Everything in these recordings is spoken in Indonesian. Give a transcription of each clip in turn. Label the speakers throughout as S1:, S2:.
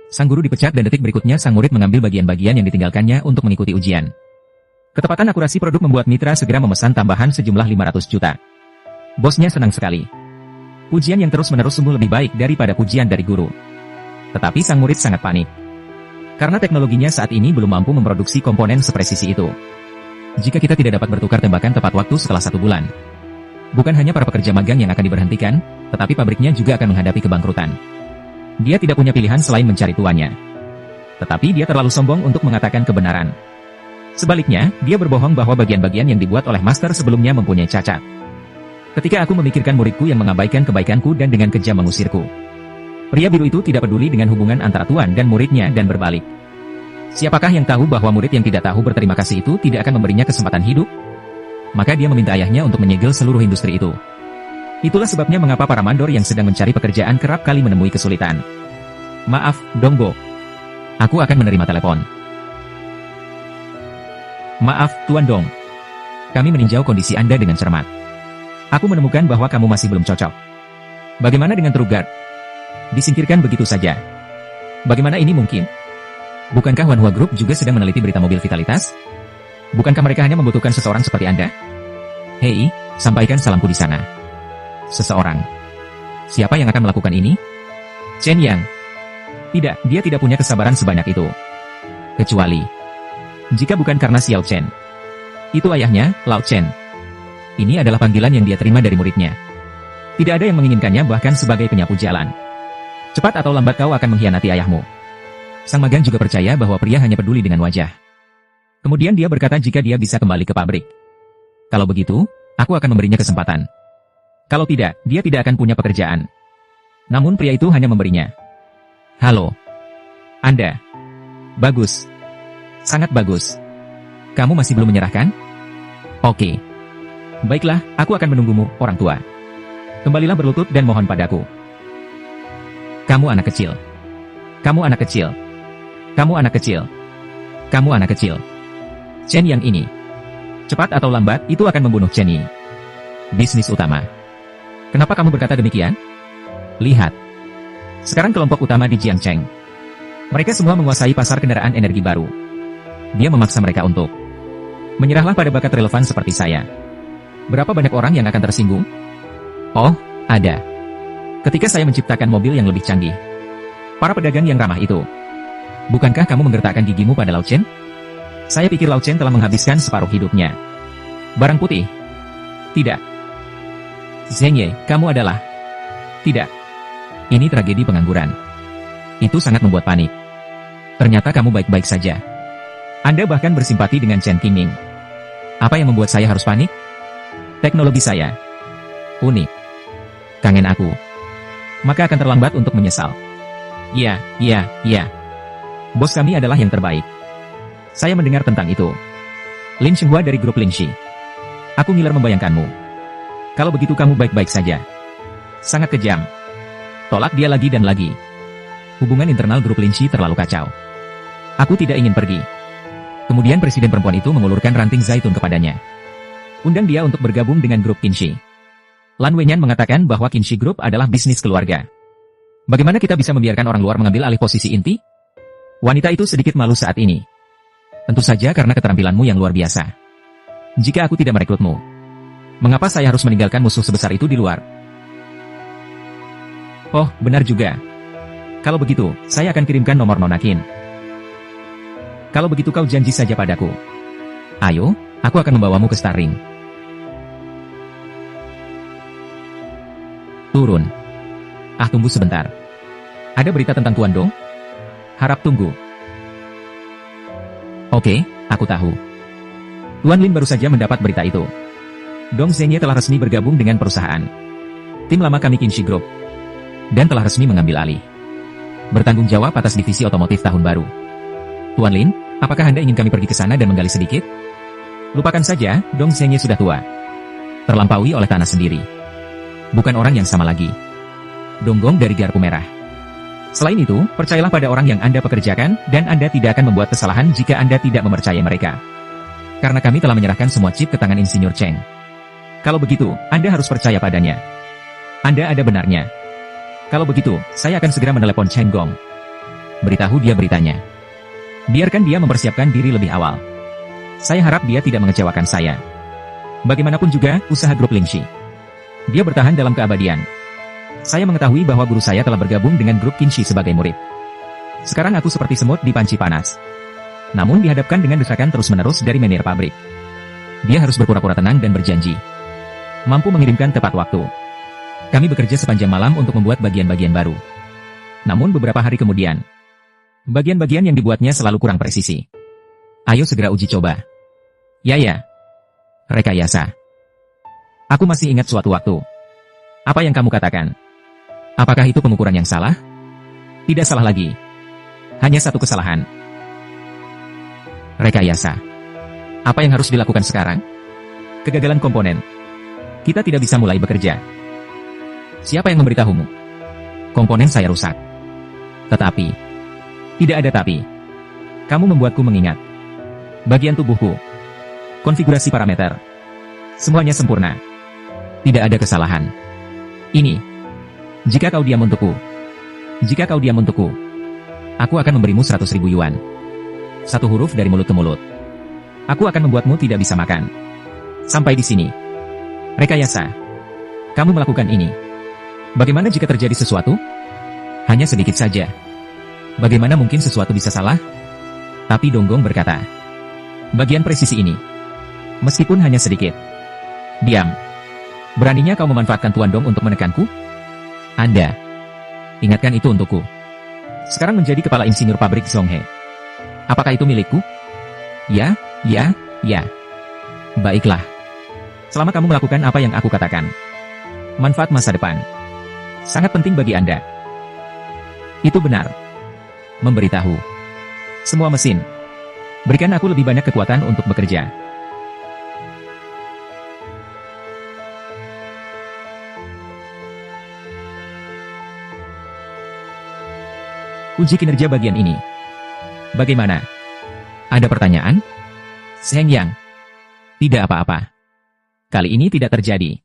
S1: Sang guru dipecat dan detik berikutnya sang murid mengambil bagian-bagian yang ditinggalkannya untuk mengikuti ujian. Ketepatan akurasi produk membuat Mitra segera memesan tambahan sejumlah 500 juta. Bosnya senang sekali. Pujian yang terus-menerus sungguh lebih baik daripada pujian dari guru. Tetapi sang murid sangat panik. Karena teknologinya saat ini belum mampu memproduksi komponen sepresisi itu. Jika kita tidak dapat bertukar tembakan tepat waktu setelah 1 bulan, bukan hanya para pekerja magang yang akan diberhentikan, tetapi pabriknya juga akan menghadapi kebangkrutan. Dia tidak punya pilihan selain mencari tuannya. Tetapi dia terlalu sombong untuk mengatakan kebenaran. Sebaliknya, dia berbohong bahwa bagian-bagian yang dibuat oleh master sebelumnya mempunyai cacat. Ketika aku memikirkan muridku yang mengabaikan kebaikanku dan dengan kejam mengusirku. Pria biru itu tidak peduli dengan hubungan antara tuan dan muridnya dan berbalik. Siapakah yang tahu bahwa murid yang tidak tahu berterima kasih itu tidak akan memberinya kesempatan hidup? Maka dia meminta ayahnya untuk menyegel seluruh industri itu. Itulah sebabnya mengapa para mandor yang sedang mencari pekerjaan kerap kali menemui kesulitan. Maaf, Dongbo. Aku akan menerima telepon. Maaf, Tuan Dong. Kami meninjau kondisi Anda dengan cermat. Aku menemukan bahwa kamu masih belum cocok. Bagaimana dengan Trugard? Disingkirkan begitu saja. Bagaimana ini mungkin? Bukankah Wanhua Group juga sedang meneliti berita mobil vitalitas? Bukankah mereka hanya membutuhkan seseorang seperti Anda? Hei, sampaikan salamku di sana. Seseorang. Siapa yang akan melakukan ini? Chen Yang. Tidak, dia tidak punya kesabaran sebanyak itu. Kecuali, jika bukan karena Xiao Chen. Itu ayahnya, Lao Chen. Ini adalah panggilan yang dia terima dari muridnya. Tidak ada yang menginginkannya bahkan sebagai penyapu jalan. Cepat atau lambat kau akan mengkhianati ayahmu. Sang magang juga percaya bahwa pria hanya peduli dengan wajah. Kemudian dia berkata jika dia bisa kembali ke pabrik. Kalau begitu, aku akan memberinya kesempatan. Kalau tidak, dia tidak akan punya pekerjaan. Namun pria itu hanya memberinya. Halo. Anda. Bagus. Sangat bagus. Kamu masih belum menyerahkan? Oke. Baiklah, aku akan menunggumu, orang tua. Kembalilah berlutut dan mohon padaku. Kamu anak kecil. Kamu anak kecil. Kamu anak kecil. Kamu anak kecil. Chen Yang ini. Cepat atau lambat, itu akan membunuh Chen Yi. Bisnis utama. Kenapa kamu berkata demikian? Lihat. Sekarang kelompok utama di Jiangcheng. Mereka semua menguasai pasar kendaraan energi baru. Dia memaksa mereka untuk menyerahlah pada bakat relevan seperti saya. Berapa banyak orang yang akan tersinggung? Oh, ada. Ketika saya menciptakan mobil yang lebih canggih. Para pedagang yang ramah itu. Bukankah kamu menggertakkan gigimu pada Lao Chen? Saya pikir Lao Chen telah menghabiskan separuh hidupnya. Barang putih? Tidak. Zheng Ye, kamu adalah... Tidak. Ini tragedi pengangguran. Itu sangat membuat panik. Ternyata kamu baik-baik saja. Anda bahkan bersimpati dengan Chen Qingming. Apa yang membuat saya harus panik? Teknologi saya. Unik. Kangen aku. Maka akan terlambat untuk menyesal. Iya. Bos kami adalah yang terbaik. Saya mendengar tentang itu. Lin Shenghua dari grup Lingxi. Aku ngiler membayangkanmu. Kalau begitu kamu baik-baik saja. Sangat kejam. Tolak dia lagi dan lagi. Hubungan internal grup Lingxi terlalu kacau. Aku tidak ingin pergi. Kemudian presiden perempuan itu mengulurkan ranting zaitun kepadanya. Undang dia untuk bergabung dengan grup Qinshi. Lan Wenyan mengatakan bahwa Qinshi Group adalah bisnis keluarga. Bagaimana kita bisa membiarkan orang luar mengambil alih posisi inti? Wanita itu sedikit malu saat ini. Tentu saja karena keterampilanmu yang luar biasa. Jika aku tidak merekrutmu, mengapa saya harus meninggalkan musuh sebesar itu di luar? Oh, benar juga. Kalau begitu, saya akan kirimkan nomor Nona Qin. Kalau begitu kau janji saja padaku. Ayo, aku akan membawamu ke Starring. Turun. Tunggu sebentar. Ada berita tentang Tuan Dong? Harap tunggu. Oke, aku tahu. Tuan Lin baru saja mendapat berita itu. Dong Zhengye telah resmi bergabung dengan perusahaan tim lama kami Qinshi Group. Dan telah resmi mengambil alih. Bertanggung jawab atas divisi otomotif tahun baru. Tuan Lin, apakah Anda ingin kami pergi ke sana dan menggali sedikit? Lupakan saja, Dong Zhengye sudah tua. Terlampaui oleh tanah sendiri. Bukan orang yang sama lagi. Donggong dari garpu merah. Selain itu, percayalah pada orang yang Anda pekerjakan, dan Anda tidak akan membuat kesalahan jika Anda tidak mempercayai mereka. Karena kami telah menyerahkan semua chip ke tangan Insinyur Cheng. Kalau begitu, Anda harus percaya padanya. Anda ada benarnya. Kalau begitu, saya akan segera menelepon Chen Gong. Beritahu dia beritanya. Biarkan dia mempersiapkan diri lebih awal. Saya harap dia tidak mengecewakan saya. Bagaimanapun juga, usaha grup Lingxi. Dia bertahan dalam keabadian. Saya mengetahui bahwa guru saya telah bergabung dengan grup Qinshi sebagai murid. Sekarang aku seperti semut di panci panas. Namun dihadapkan dengan desakan terus-menerus dari manajer pabrik. Dia harus berpura-pura tenang dan berjanji. Mampu mengirimkan tepat waktu. Kami bekerja sepanjang malam untuk membuat bagian-bagian baru. Namun beberapa hari kemudian, bagian-bagian yang dibuatnya selalu kurang presisi. Ayo segera uji coba. Ya. Rekayasa. Aku masih ingat suatu waktu. Apa yang kamu katakan? Apakah itu pengukuran yang salah? Tidak salah lagi. Hanya satu kesalahan. Rekayasa. Apa yang harus dilakukan sekarang? Kegagalan komponen. Kita tidak bisa mulai bekerja. Siapa yang memberitahumu? Komponen saya rusak. Tetapi. Tidak ada tapi. Kamu membuatku mengingat. Bagian tubuhku. Konfigurasi parameter. Semuanya sempurna. Tidak ada kesalahan. Ini. Jika kau diam untukku. Jika kau diam untukku. Aku akan memberimu 100.000 yuan. Satu huruf dari mulut ke mulut. Aku akan membuatmu tidak bisa makan. Sampai di sini. Rekayasa. Kamu melakukan ini. Bagaimana jika terjadi sesuatu? Hanya sedikit saja. Bagaimana mungkin sesuatu bisa salah? Tapi Donggong berkata. Bagian presisi ini. Meskipun hanya sedikit. Diam. Beraninya kau memanfaatkan Tuan Dong untuk menekanku? Anda. Ingatkan itu untukku. Sekarang menjadi kepala insinyur pabrik Zhonghe. Apakah itu milikku? Ya. Baiklah. Selama kamu melakukan apa yang aku katakan. Manfaat masa depan. Sangat penting bagi Anda. Itu benar. Memberitahu. Semua mesin. Berikan aku lebih banyak kekuatan untuk bekerja. Uji kinerja bagian ini. Bagaimana? Ada pertanyaan? Zheng Yang. Tidak apa-apa. Kali ini tidak terjadi.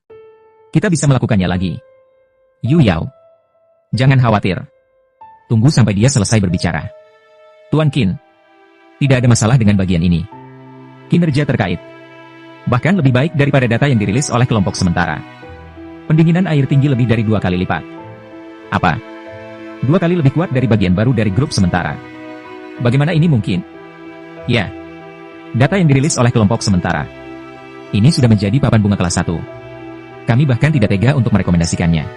S1: Kita bisa melakukannya lagi. Yu Yao. Jangan khawatir. Tunggu sampai dia selesai berbicara. Tuan Qin. Tidak ada masalah dengan bagian ini. Kinerja terkait. Bahkan lebih baik daripada data yang dirilis oleh kelompok sementara. Pendinginan air tinggi lebih dari 2 kali lipat. Apa? 2 kali lebih kuat dari bagian baru dari grup sementara. Bagaimana ini mungkin? Ya. Data yang dirilis oleh kelompok sementara. Ini sudah menjadi papan bunga kelas 1. Kami bahkan tidak tega untuk merekomendasikannya.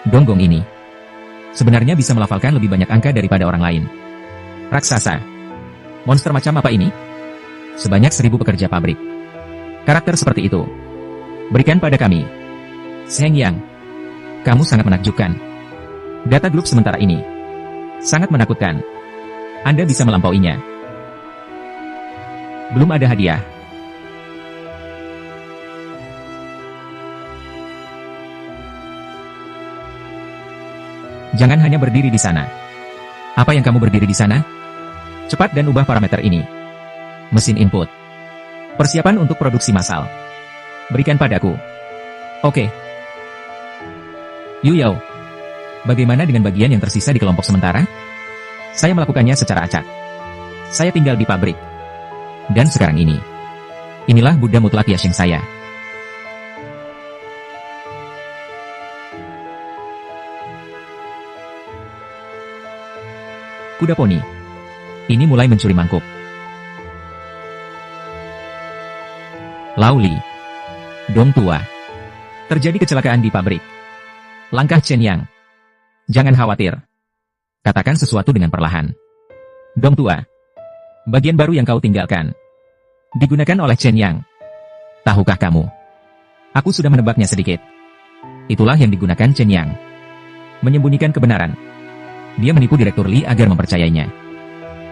S1: Donggong ini sebenarnya bisa melafalkan lebih banyak angka daripada orang lain. Raksasa. Monster macam apa ini? Sebanyak 1000 pekerja pabrik. Karakter seperti itu. Berikan pada kami. Zheng Yang. Kamu sangat menakjubkan. Data grup sementara ini sangat menakutkan. Anda bisa melampauinya. Belum ada hadiah. Jangan hanya berdiri di sana. Apa yang kamu berdiri di sana? Cepat dan ubah parameter ini. Mesin input. Persiapan untuk produksi massal. Berikan padaku. Oke. Yu Yao. Bagaimana dengan bagian yang tersisa di kelompok sementara? Saya melakukannya secara acak. Saya tinggal di pabrik. Dan sekarang ini. Inilah Buddha mutlak Yasheng saya. Kuda poni. Ini mulai mencuri mangkuk. Lauli. Dong tua. Terjadi kecelakaan di pabrik. Langkah Chen Yang. Jangan khawatir. Katakan sesuatu dengan perlahan. Dong tua. Bagian baru yang kau tinggalkan. Digunakan oleh Chen Yang. Tahukah kamu? Aku sudah menebaknya sedikit. Itulah yang digunakan Chen Yang. Menyembunyikan kebenaran. Dia menipu Direktur Li agar mempercayainya.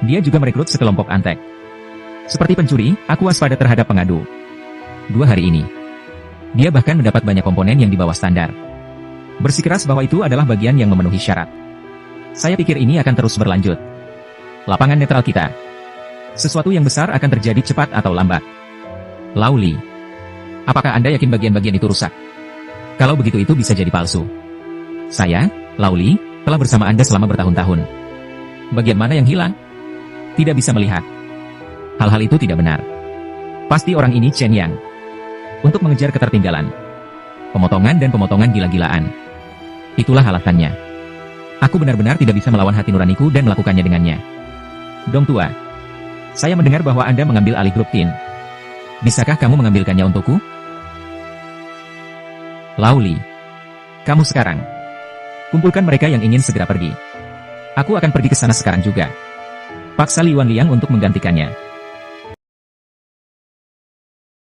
S1: Dia juga merekrut sekelompok antek. Seperti pencuri, aku waspada terhadap pengadu. 2 hari ini. Dia bahkan mendapat banyak komponen yang di bawah standar. Bersikeras bahwa itu adalah bagian yang memenuhi syarat. Saya pikir ini akan terus berlanjut. Lapangan netral kita. Sesuatu yang besar akan terjadi cepat atau lambat. Lauli. Apakah Anda yakin bagian-bagian itu rusak? Kalau begitu itu bisa jadi palsu. Saya, Lauli, telah bersama Anda selama bertahun-tahun. Bagian mana yang hilang? Tidak bisa melihat. Hal-hal itu tidak benar. Pasti orang ini Chen Yang. Untuk mengejar ketertinggalan. Pemotongan dan pemotongan gila-gilaan. Itulah alasannya. Aku benar-benar tidak bisa melawan hati nuraniku dan melakukannya dengannya. Dong tua. Saya mendengar bahwa Anda mengambil alih grup Tin. Bisakah kamu mengambilkannya untukku? Lauli. Kamu sekarang. Kumpulkan mereka yang ingin segera pergi. Aku akan pergi ke sana sekarang juga. Paksa Li Wanliang untuk menggantikannya.